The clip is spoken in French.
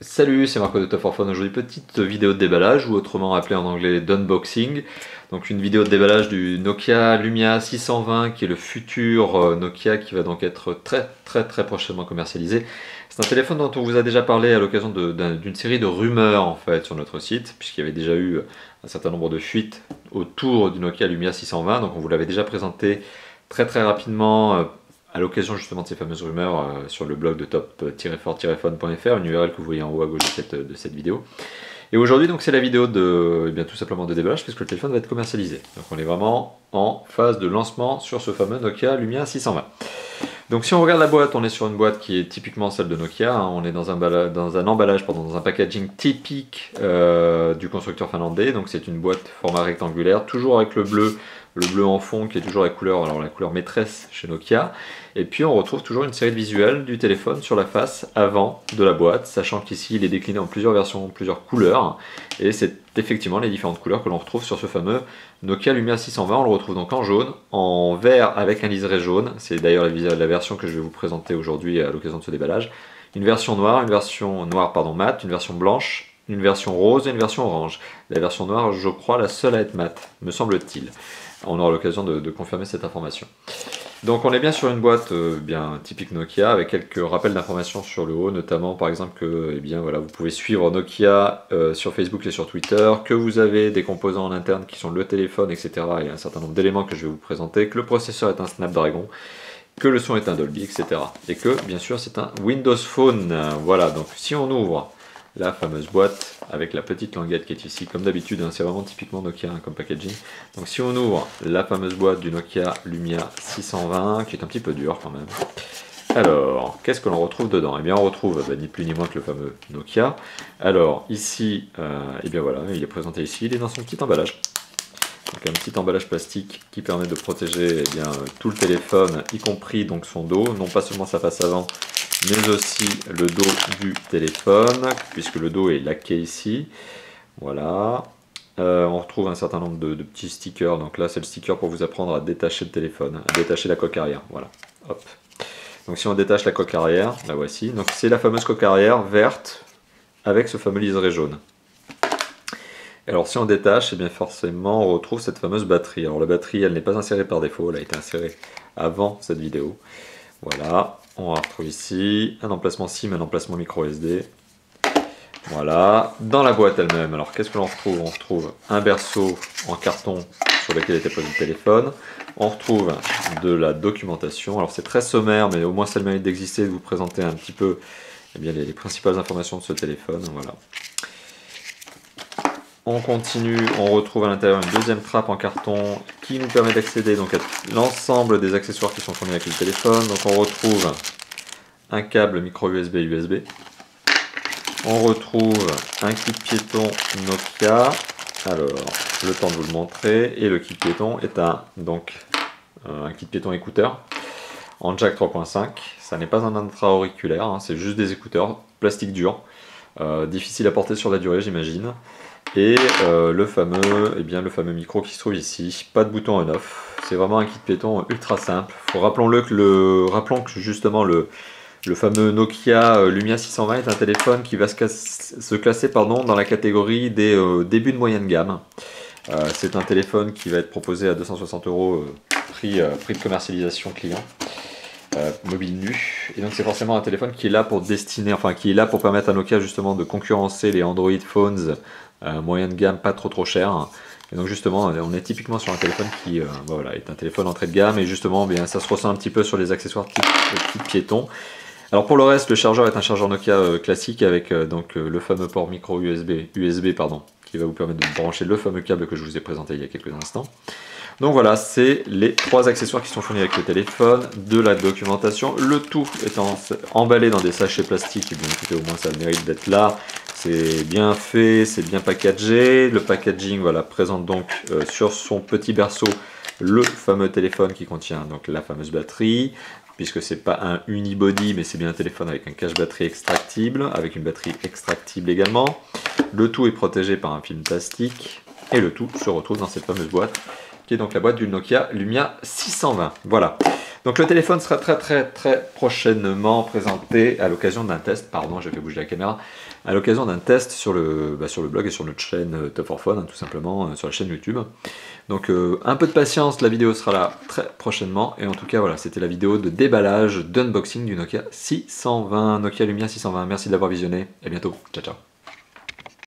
Salut, c'est Marco de Top for Phone. Aujourd'hui, petite vidéo de déballage, ou autrement appelée en anglais d'unboxing. Donc une vidéo de déballage du Nokia Lumia 620, qui est le futur Nokia qui va donc être très prochainement commercialisé. C'est un téléphone dont on vous a déjà parlé à l'occasion d'une série de rumeurs en fait sur notre site, puisqu'il y avait déjà eu un certain nombre de fuites autour du Nokia Lumia 620. Donc on vous l'avait déjà présenté très rapidement à l'occasion justement de ces fameuses rumeurs sur le blog de top-for-phone.fr, une URL que vous voyez en haut à gauche de cette vidéo. Et aujourd'hui, donc, c'est la vidéo de, tout simplement de déballage, puisque le téléphone va être commercialisé. Donc on est vraiment en phase de lancement sur ce fameux Nokia Lumia 620. Donc si on regarde la boîte, on est sur une boîte qui est typiquement celle de Nokia, hein. On est dans un emballage, dans un packaging typique du constructeur finlandais. Donc c'est une boîte format rectangulaire, toujours avec le bleu en fond qui est toujours la couleur maîtresse chez Nokia. Et puis on retrouve toujours une série de visuels du téléphone sur la face avant de la boîte, sachant qu'ici il est décliné en plusieurs versions, plusieurs couleurs. Et c'est effectivement les différentes couleurs que l'on retrouve sur ce fameux Nokia Lumia 620. On le retrouve donc en jaune, en vert avec un liseré jaune. C'est d'ailleurs la version que je vais vous présenter aujourd'hui à l'occasion de ce déballage. Une version noire, mat, une version blanche, une version rose et une version orange. La version noire, je crois, la seule à être mat, me semble-t-il. On aura l'occasion de confirmer cette information. Donc on est bien sur une boîte bien typique Nokia, avec quelques rappels d'informations sur le haut, notamment par exemple que vous pouvez suivre Nokia sur Facebook et sur Twitter, que vous avez des composants en interne qui sont le téléphone, etc. Et un certain nombre d'éléments que je vais vous présenter, que le processeur est un Snapdragon, que le son est un Dolby, etc. Et que bien sûr c'est un Windows Phone. Voilà, donc si on ouvre la fameuse boîte avec la petite languette qui est ici, comme d'habitude, hein, c'est vraiment typiquement Nokia hein, comme packaging. Donc si on ouvre la fameuse boîte du Nokia Lumia 620, qui est un petit peu dur quand même. Alors, qu'est-ce que l'on retrouve dedans? Eh bien on retrouve ni plus ni moins que le fameux Nokia. Alors ici, il est présenté ici, il est dans son petit emballage. Donc un petit emballage plastique qui permet de protéger tout le téléphone, y compris donc son dos, non pas seulement sa face avant, mais aussi le dos du téléphone, puisque le dos est laqué ici. Voilà. On retrouve un certain nombre de petits stickers. Donc là, c'est le sticker pour vous apprendre à détacher le téléphone, à détacher la coque arrière. Voilà. Hop. Donc si on détache la coque arrière, la voici. Donc c'est la fameuse coque arrière verte avec ce fameux liseré jaune. Alors si on détache, et bien forcément on retrouve cette fameuse batterie. Alors la batterie, elle n'est pas insérée par défaut, elle a été insérée avant cette vidéo. Voilà, on retrouve ici un emplacement SIM, un emplacement micro SD. Voilà, dans la boîte elle-même, alors qu'est-ce que l'on retrouve? On retrouve un berceau en carton sur lequel était posé le téléphone. On retrouve de la documentation. Alors c'est très sommaire, mais au moins ça a le mérite d'exister, de vous présenter un petit peu les principales informations de ce téléphone. Voilà. On continue, on retrouve à l'intérieur une deuxième trappe en carton qui nous permet d'accéder donc à l'ensemble des accessoires qui sont fournis avec le téléphone. Donc on retrouve un câble micro USB. On retrouve un kit piéton Nokia. Alors, le temps de vous le montrer. Et le kit piéton est un kit piéton écouteur en jack 3.5. Ça n'est pas un intra-auriculaire, hein, c'est juste des écouteurs plastique dur. Difficile à porter sur la durée, j'imagine. Et le fameux micro qui se trouve ici, pas de bouton on-off, c'est vraiment un kit piéton ultra simple. Rappelons que justement le fameux Nokia Lumia 620 est un téléphone qui va se classer dans la catégorie des débuts de moyenne gamme. C'est un téléphone qui va être proposé à 260 €, prix de commercialisation client. Mobile nu, et donc c'est forcément un téléphone qui est là pour permettre à Nokia justement de concurrencer les Android phones moyenne gamme, pas trop cher. Et donc justement on est typiquement sur un téléphone qui est un téléphone entrée de gamme, et justement ça se ressent un petit peu sur les accessoires type piéton. Alors pour le reste, le chargeur est un chargeur Nokia classique avec le fameux port micro USB qui va vous permettre de brancher le fameux câble que je vous ai présenté il y a quelques instants. Donc voilà, c'est les trois accessoires qui sont fournis avec le téléphone, de la documentation, le tout étant emballé dans des sachets plastiques. Et bien écoutez, au moins ça a le mérite d'être là. C'est bien fait, c'est bien packagé. Le packaging présente donc sur son petit berceau le fameux téléphone qui contient donc la fameuse batterie, puisque c'est pas un unibody, mais c'est bien un téléphone avec un cache batterie extractible, avec une batterie extractible également. Le tout est protégé par un film plastique, et le tout se retrouve dans cette fameuse boîte, qui est donc la boîte du Nokia Lumia 620. Voilà. Donc le téléphone sera très prochainement présenté à l'occasion d'un test, pardon j'ai fait bouger la caméra, à l'occasion d'un test sur le blog et sur notre chaîne Top 4 Phone, hein, tout simplement, sur la chaîne YouTube. Donc un peu de patience, la vidéo sera là très prochainement, et en tout cas voilà, c'était la vidéo de déballage, d'unboxing du Nokia 620, Nokia Lumia 620. Merci de l'avoir visionné, et à bientôt, ciao ciao.